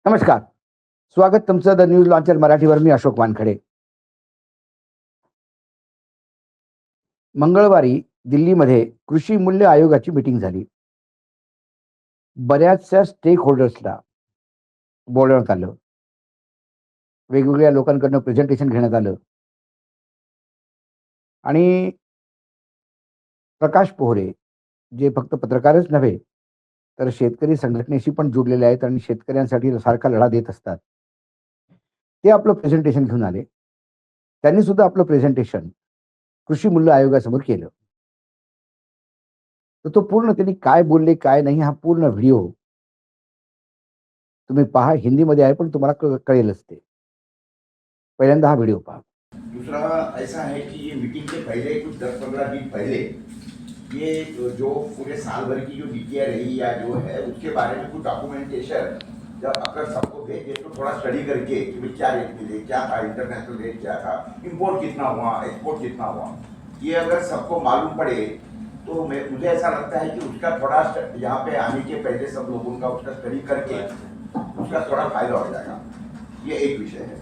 नमस्कार. स्वागत तुमचं द न्यूज लॉन्चर मराठीवर. मी अशोक वानखडे. मंगळवारी दिल्लीमध्ये कृषी मूल्य आयोगाची मीटिंग झाली. बऱ्याचशा स्टेक होल्डर्सला बोलवण्यात आलं. वेगवेगळ्या लोकांकडनं प्रेझेंटेशन घेण्यात आलं आणि प्रकाश पोहरे जे फक्त पत्रकारच नव्हे तर शेतकरी संघटनेशी पण जुडलेले आहेत आणि शेतकऱ्यांसाठी सारखा लढा देत असतात, ते आपलं प्रेझेंटेशन घेऊन आले. त्यांनी सुद्धा आपलं प्रेझेंटेशन कृषी मूल्य आयोगासमोर केलं. तर तो पूर्ण त्यांनी काय बोलले काय नाही हा पूर्ण व्हिडिओ तुम्ही पहा. हिंदीमध्ये आहे पण तुम्हाला कळेलच ते. पहिल्यांदा हा व्हिडिओ पहा. दूसरा ऐसा है कि ये मीटिंग के पहले कुछ 10-15 दिन पहले ये जो पूरे साल भर की जो नीतियाँ रही या जो है उसके बारे में कुछ डॉक्यूमेंटेशन जब अगर सबको भेजे तो थोड़ा स्टडी करके कि भाई क्या रेट मिले, क्या था इंटरनेशनल रेट, क्या था इम्पोर्ट कितना हुआ, एक्सपोर्ट कितना हुआ, ये अगर सबको मालूम पड़े तो मुझे ऐसा लगता है कि उसका थोड़ा यहाँ पे आने के पहले सब लोगों का उसका स्टडी करके उसका थोड़ा फायदा हो जाएगा. ये एक विषय है.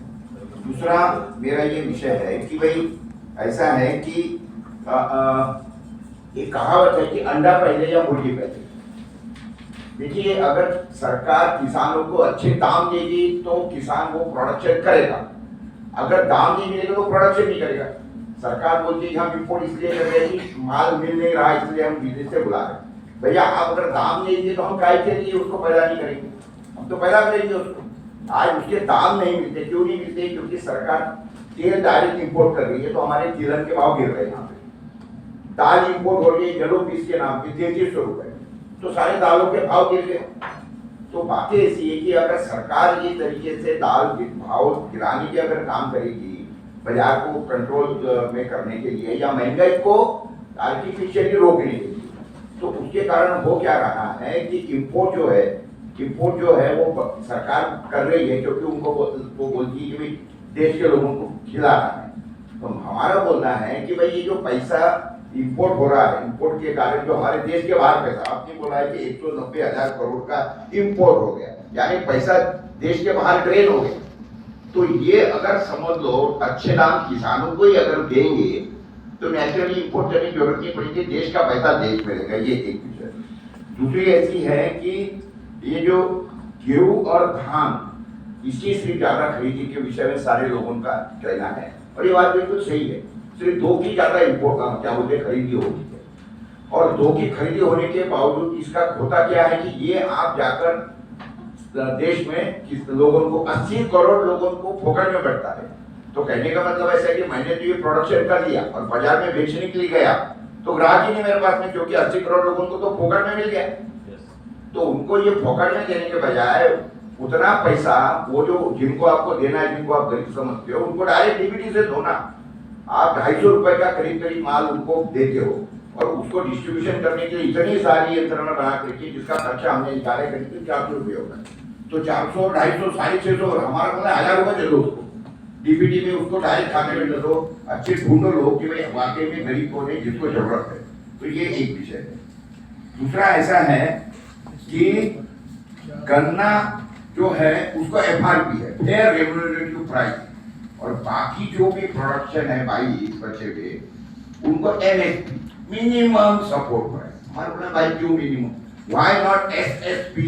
दूसरा मेरा ये विषय है कि भाई ऐसा है कि एक कहावत है कि अंडा पहले या मुर्गी पहले. देखिए, अगर सरकार किसानों को अच्छे दाम देगी तो किसान वो प्रोडक्शन करेगा. अगर दाम नहीं मिलेगा तो प्रोडक्शन नहीं करेगा. सरकार बोलती है कि हम इम्पोर्ट इसलिए कर रहे हैं कि माल मिल नहीं रहा इसलिए हम विदेश से बुला रहे हैं. भैया आप अगर दाम नहीं दिए तो हम काय के लिए उसको पैदा नहीं करेंगे, हम तो पैदा करेंगे उसको. आज उसके दाम नहीं मिलते. क्यों नहीं मिलते? क्योंकि सरकार तेल डायरेक्ट इंपोर्ट कर रही है तो हमारे तिलहन के भाव गिर रहे हैं. यहाँ पे दाल इंपोर्ट हो रही है येलो पीस के नाम पे 3300 रुपए, तो सारे दालों के भाव गिर गए. तो बातें ऐसी है कि अगर सरकार ये तरीके से दाल के भाव गिराने के अगर काम करेगी बाजार को कंट्रोल में करने के लिए या महंगाई को आर्टिफिशियली रोकने के लिए, तो उसके कारण हो क्या रहा है कि इम्पोर्ट जो है वो सरकार कर रही है क्योंकि उनको वो बोलती है कि भाई देश के लोगों को खिलाना है. तो हमारा बोलना है कि भाई ये जो पैसा इंपोर्ट हो रहा है, इंपोर्ट के कारण जो हमारे देश के बाहर पैसा, आपने बोला है कि 190,000 करोड़ का इंपोर्ट हो गया, यानी पैसा देश के बाहर ड्रेन हो गया. तो ये अगर समझ लो अच्छे दाम किसानों को ही अगर देंगे तो नेचुरली इंपोर्ट करने की जरूरत नहीं पड़ेगी, देश का पैसा देश में रहेगा. ये एक विषय. दूसरी ऐसी है कि ये जो गेहूं और धान इसकी सिर्फ ज्यादा खरीदी के विषय में सारे लोगों का कहना है और ये बात बिल्कुल सही है. सिर्फ 2 की ज्यादा इम्पोर्ट क्या बोलते खरीदी होती है और 2 की खरीदी होने के बावजूद इसका होता क्या है कि ये आप जाकर देश में लोगों को 80 करोड़ लोगों को फोकट में बैठता है. तो कहने का मतलब ऐसा है कि मैंने तो ये प्रोडक्शन कर लिया और बाजार में बेचने के लिए गया तो ग्राहक ही नहीं मेरे पास में, क्योंकि 80 करोड़ लोगों को तो फोकट में मिल गया. तो उनको ये फोकट में देने के बजाय उतना पैसा वो जो जिनको आपको देना है, जिनको आप गरीब समझते हो, उनको डायरेक्ट डीबीटी से दो ना. आप 250 रुपए का करीब माल उनको देते हो और उसको डिस्ट्रीब्यूशन करने के लिए इतनी सारी यंत्रणा बना करके जिसका खर्चा हमने निकाले करीब 400 रुपये होगा. तो 400, 250, 650 हमारा बोला 1000 रुपये दे दो उसको डीबीटी में, उसको डायरेक्ट खाते में दे दो. अच्छे ढूंढो लोग कि भाई वाकई में गरीब को नहीं जिसको जरूरत है. तो ये एक विषय है. दूसरा ऐसा है कि गन्ना जो है उसको एफआरपी है, फेयर रेम्युनरेटिव प्राइस, और बाकी जो भी प्रोडक्शन है भाई बचे हुए उनको एमएसपी मिनिमम सपोर्ट प्राइस. हमारे बोला भाई क्यों minimum, why not SSP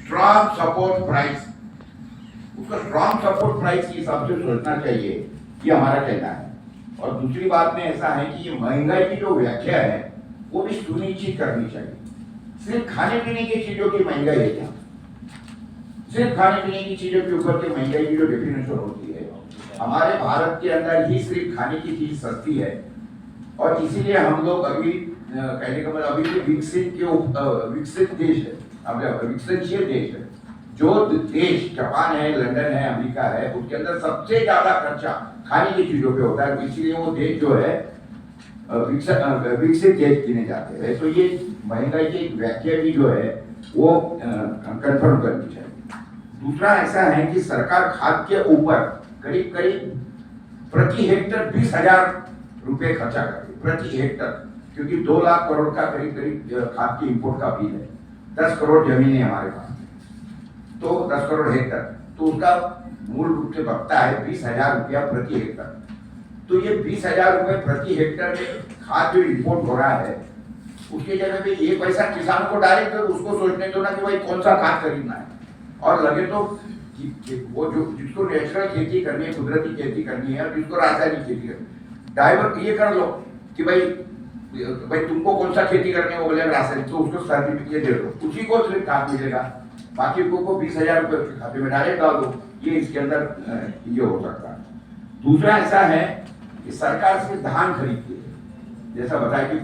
strong support price. उसका स्ट्रॉन्ग सपोर्ट प्राइस के हिसाब से सोचना चाहिए, ये हमारा कहना है. और दूसरी बात में ऐसा है कि ये महंगाई की जो व्याख्या है वो भी सुनिश्चित करनी चाहिए. सिर्फ खाने पीने की चीजों की महंगाई है क्या? सिर्फ खाने पीने की चीजों के ऊपर की महंगाई की जो डेफिनेशन होती है हमारे भारत के अंदर ही सिर्फ खाने की चीज सस्ती है और इसीलिए हम लोग अभी कहने का मतलब अभी भी विकसित देश है, विकसनशील देश है. जो देश जापान है, लंदन है, अमेरिका है, उसके अंदर सबसे ज्यादा खर्चा खाने की चीजों पे होता है. इसीलिए वो देश जो है विकसित देश गिने जाते हैं. तो ये महंगाई की व्याख्या भी जो है वो कंफर्म करनी चाहिए. दूसरा ऐसा है कि सरकार खाद के ऊपर करीब प्रति हेक्टर 20,000 रुपए खर्चा करती है प्रति हेक्टर, क्योंकि 2 लाख करोड़ का करीब खाद की इंपोर्ट का बिल है. 10 करोड़ जमीन है हमारे पास. तो 10 करोड़ हेक्टर, तो उसका मूल रूप से बनता है 20,000 रुपया प्रति हेक्टर। तो ये 20,000 रुपए प्रति हेक्टर में खाद जो इंपोर्ट हो रहा है, उसकी जगह पे ये पैसा किसान को डायरेक्ट उसको सोचने दो ना कि भाई कौन सा खाद खरीदना है, और लगे तो वो जो जिसको नेचुरल खेती करनी है, कुदरती खेती करनी है, और जिसको रासायनिक खेती करनी है, डाइवर्ट ये कर लो कि भाई तुमको कौन सा खेती करने को बोलेगा रासायनिक, तो उसको सर्टिफिकेट दे दो, उसी को सिर्फ खाद मिलेगा, बाकी को 20,000 रुपए उसके खाते में डायरेक्ट डाल दो। ये इसके अंदर ये हो सकता है। दूसरा ऐसा है कि सरकार से धान खरीदती है, जैसा बताया कि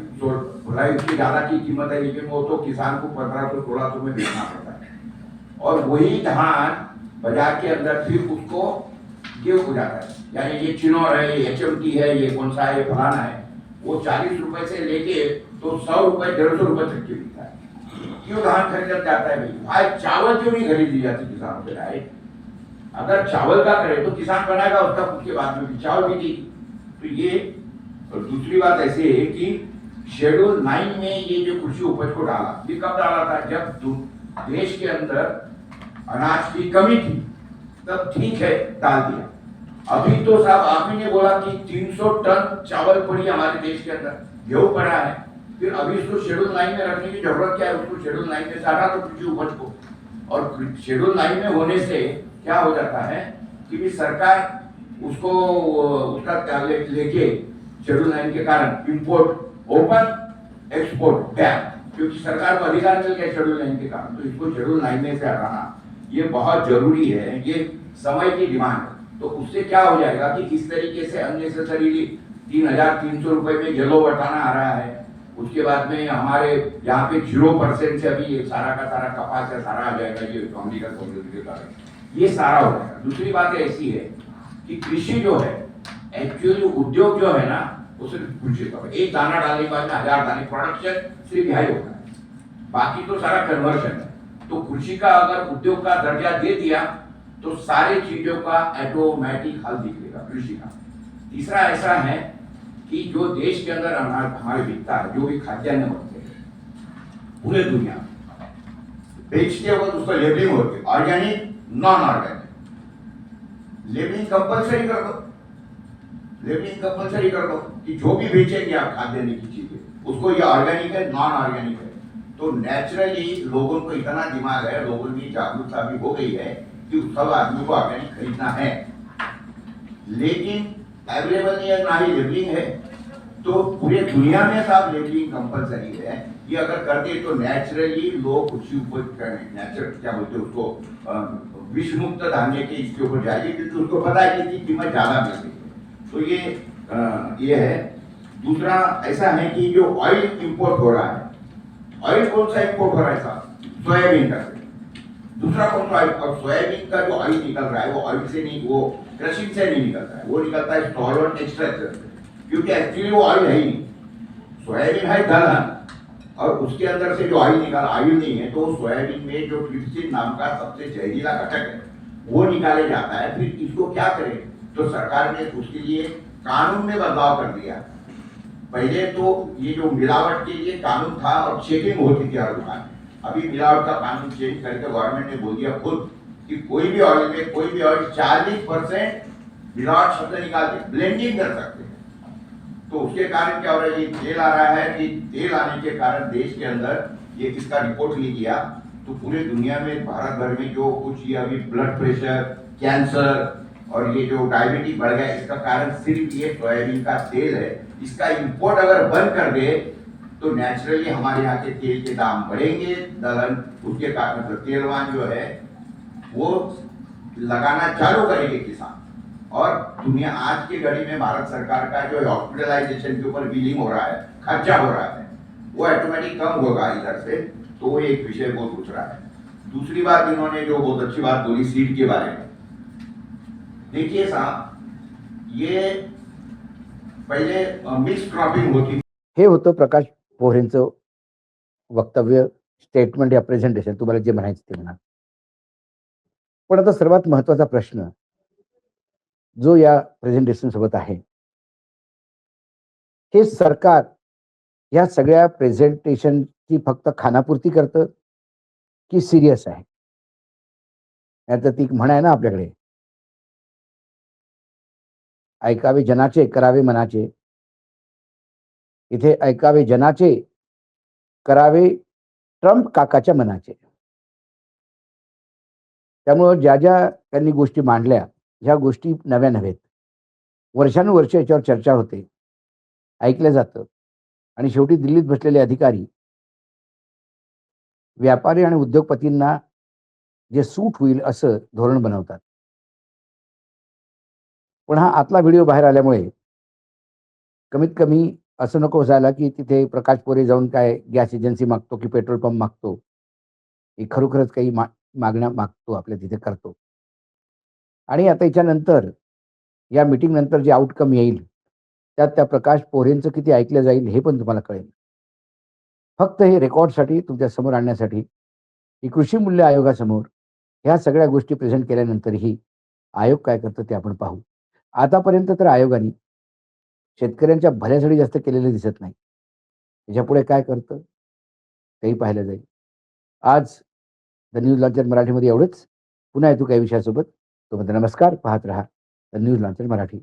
भलाई उसकी ज्यादा की कीमत है, लेकिन वो तो किसान को 1500-1600 में बेचना पड़ता है, और वही धान बाजार के अंदर फिर उसको गिव हो जाता है, यानी ये चिनौर है, ये HMT है, ये कौन सा है, ये फलाना है, वो 40 रुपए से लेके तो 100 रुपए 150 रुपए तक की बिकता है। क्यों धान खरीदा जाता है भाई? चावल क्यों नहीं खरीदी जाती किसानों से? राइट, अगर चावल का करे तो किसान बनाएगा उसका खुद के बाद में भी चावल भी दी। तो ये, और दूसरी बात ऐसी है कि शेड्यूल 9 में ये जो कृषि उपज को डाला, ये कब डाला था? जब देश के अंदर अनाज की कमी थी, तब ठीक है डाल दिया। अभी तो साहब आप ही ने बोला कि 300 टन चावल पड़ी हमारे देश के अंदर, गेहूं पड़ा है, फिर अभी इसको शेड्यूल 9 में रखने की जरूरत क्या है? उसको शेड्यूल 9 में से हटा दो कृषि उपज को, और शेड्यूल 9 में होने से क्या हो जाता है कि सरकार उसको उसका लेके शेड्यूल 9 के कारण इंपोर्ट ओपन एक्सपोर्ट बैन, क्योंकि सरकार को अधिकार मिल गया शेड्यूल 9 के कारण, तो इसको शेड्यूल 9 में से हटाना ये बहुत जरूरी है, ये समय की डिमांड है। तो उससे क्या हो जाएगा कि किस तरीके से अननेसेसरीली 3,300 रुपए में येलो बटाना आ रहा है, उसके बाद में हमारे यहाँ पे 0% से अभी ये सारा का सारा कपास है, सारा आ जाएगा ये अमेरिका पॉलिसी के कारण, ये सारा हो जाएगा। दूसरी बात ऐसी है कि कृषि जो है, एक्चुअली उद्योग जो है ना, वो सिर्फ कृषि का एक दाना डालने के बाद 1000 दाने, प्रोडक्शन सिर्फ यही होता है, बाकी तो सारा कन्वर्शन है। तो कृषि का अगर उद्योग का दर्जा दे दिया तो सारी चीजों का ऑटोमेटिक हल दिखेगा कृषि का। तीसरा ऐसा है कि जो देश के अंदर हमारे बिकता है, जो भी खाद्यान्न बनते हैं पूरे दुनिया बेचते वक्त उसका लेबलिंग होती है, organic non organic, labelling compulsory कर दो, लेबलिंग कंपलसरी कर दो कि जो भी बेचेंगे आप खाद्यान्न की चीजें उसको ये ऑर्गेनिक है नॉन ऑर्गेनिक है। तो नेचुरली लोगों को इतना दिमाग है, लोगों की जागरूकता भी हो गई है कि सब आदमी को ऑर्गेनिक खरीदना है, लेकिन अवेलेबल नहीं है, ना ही लेबलिंग है। तो पूरे दुनिया में सब लेबलिंग कंपलसरी है, ये अगर कर दे तो नेचुरली लोग कृषि उपज करें, नेचुरल क्या बोलते हैं उसको, विष मुक्त धान्य के इसके ऊपर जाएगी, क्योंकि उसको पता है कि इसकी कीमत ज्यादा मिल रही है। तो ये है। दूसरा ऐसा है कि जो ऑयल इंपोर्ट हो रहा है, ऑयल कौन सा इंपोर्ट हो रहा है साहब? सोयाबीन का। दूसरा कौन सा ऑयल? और सोयाबीन का जो ऑयल निकल रहा है वो ऑयल से नहीं, वो क्रशिंग से नहीं निकलता है, वो निकलता है सॉल्वेंट एक्सट्रैक्शन से, क्योंकि एक्चुअली वो ऑयल है ही नहीं। सोयाबीन है दलहन, और उसके अंदर से जो ऑयल ऑयल नहीं है, तो सोयाबीन में जो ट्रिप्सिन नाम का सबसे जहरीला घटक है वो निकाले जाता है। फिर इसको क्या करें? तो सरकार ने उसके लिए कानून में बदलाव कर दिया। पहले तो ये जो मिलावट के लिए कानून था और चेकिंग होती थी हर दुकान में, अभी मिलावट का कानून चेंज करके गवर्नमेंट ने बोल दिया खुद कि कोई भी ऑयल में कोई भी ऑयल 40% मिलावट शब्द निकाल के ब्लेंडिंग कर सकते हैं। तो उसके कारण क्या हो रहा है? ये तेल आ रहा है कि तेल आने के कारण देश के अंदर ये इसका रिपोर्ट ले गया तो पूरे दुनिया में, भारत भर में जो कुछ ये अभी ब्लड प्रेशर, कैंसर और ये जो डायबिटीज बढ़ गया, इसका कारण सिर्फ ये सोयाबीन का तेल है। इसका इंपोर्ट अगर बंद कर दे तो नेचुरली हमारे यहाँ के तेल के दाम बढ़ेंगे, दलहन उसके कारण मतलब तेलवान जो है वो लगाना चालू करेंगे किसान। और दुनिया आज की घड़ी में भारत सरकार का जो हॉस्पिटलाइजेशन के ऊपर बिलिंग हो रहा है, खर्चा हो रहा है, वो ऑटोमेटिक कम होगा इधर से। तो वो एक विषय बहुत दूसरा है। दूसरी बात इन्होंने जो बहुत अच्छी बात बोली सीड के बारे में, देखिए साहब, ये पहिले मिक्स क्रॉपिंग होती। हे होतं प्रकाश पोहरेंचं वक्तव्य, स्टेटमेंट या प्रेझेंटेशन, तुम्हाला जे म्हणायचं ते म्हणा. पण आता सर्वात महत्वाचा प्रश्न जो या प्रेझेंटेशन सोबत आहे, हे सरकार या सगळ्या प्रेझेंटेशनची फक्त खानापुरती करतं की सिरियस आहे? नाहीतर ती म्हण आहे ना आपल्याकडे, ऐकावे जनाचे करावे मनाचे. इथे ऐकावे जनाचे करावे ट्रम्प काकाच्या मनाचे. त्यामुळं ज्या ज्या त्यांनी गोष्टी मांडल्या, ह्या गोष्टी नव्या नव्हेत. वर्षानुवर्ष याच्यावर चर्चा होते, ऐकलं जातं आणि शेवटी दिल्लीत बसलेले अधिकारी व्यापारी आणि उद्योगपतींना जे सूट होईल असं धोरण बनवतात. पण हा आतला व्हिडिओ बाहेर आल्यामुळे कमीत कमी असं नको असायला, की तिथे प्रकाश पोरे जाऊन काय गॅस एजन्सी मागतो की पेट्रोल पंप मागतो, की खरोखरच काही मागण्या मागतो आपल्या तिथे करतो. आणि आता याच्यानंतर या मीटिंग नंतर जे आउटकम येईल, त्यात त्या प्रकाश पोरेंचं किती ऐकलं जाईल हे पण तुम्हाला कळेल. फक्त हे रेकॉर्डसाठी तुमच्या समोर आणण्यासाठी, की कृषी मूल्य आयोगासमोर ह्या सगळ्या गोष्टी प्रेझेंट केल्यानंतरही आयोग काय करतं ते आपण पाहू. आतापर्यंत तर आयोगाने शेतकऱ्यांच्या भल्यासाठी जास्त केलेलं दिसत नाही. याच्यापुढे काय करतं तेही पाहिलं जाईल. आज द न्यूज लॉन्चर मराठीमध्ये एवढंच. पुन्हा येतो काही विषयासोबत. तोपर्यंत नमस्कार. पाहत रहा द न्यूज लॉन्चर मराठी.